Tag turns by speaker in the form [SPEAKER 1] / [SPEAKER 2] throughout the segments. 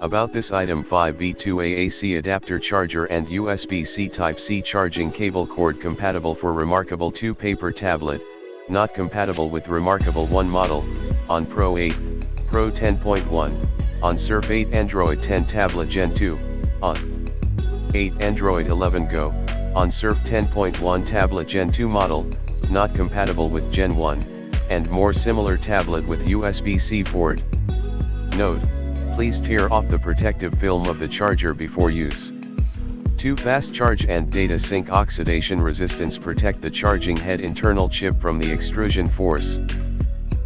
[SPEAKER 1] About this item: 5V2A AC adapter charger and USB-C Type-C charging cable cord compatible for Remarkable 2 paper tablet, not compatible with Remarkable 1 model, on Pro 8, Pro 10.1, on Surf 8 Android 10 tablet Gen 2, on 8 Android 11 Go, on Surf 10.1 tablet Gen 2 model, not compatible with Gen 1, and more similar tablet with USB-C port. Note: please tear off the protective film of the charger before use. 2 fast charge and data sync oxidation resistance protect the charging head internal chip from the extrusion force.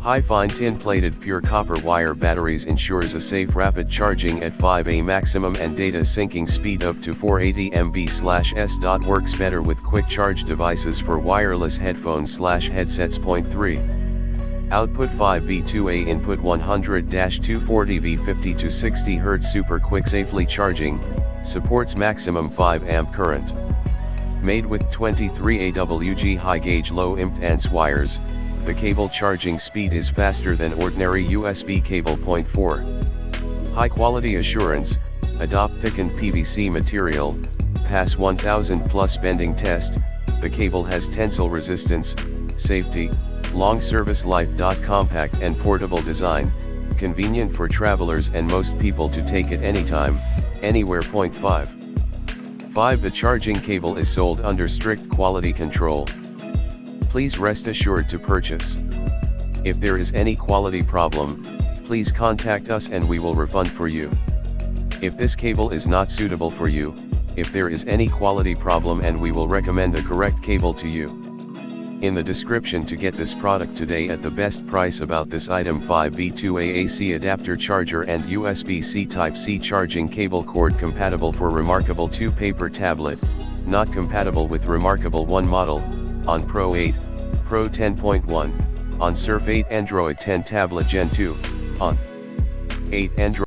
[SPEAKER 1] High fine tin plated pure copper wire batteries ensures a safe rapid charging at 5A maximum and data syncing speed up to 480 MB/s. Works better with quick charge devices for wireless headphones/headsets. 3. Output: 5V2A. Input: 100-240V 50 to 60 Hz super quick safely charging, supports maximum 5 amp current. Made with 23 AWG high gauge low impedance wires, the cable charging speed is faster than ordinary USB cable. 4. High quality assurance: adopt thickened PVC material, pass 1000 plus bending test, the cable has tensile resistance, safety, long service life. Compact and portable design, convenient for travelers and most people to take it anytime, anywhere. 5. The charging cable is sold under strict quality control. Please rest assured to purchase. If there is any quality problem, please contact us and we will refund for you. If this cable is not suitable for you, if there is any quality problem, and we will recommend a correct cable to you. In the description to get this product today at the best price. About this item: 5V2A AC adapter charger and USB-C Type-C charging cable cord compatible for Remarkable 2 paper tablet, not compatible with Remarkable 1 model, on Pro 8, Pro 10.1, on Surf 8 Android 10 tablet Gen 2, on 8 Android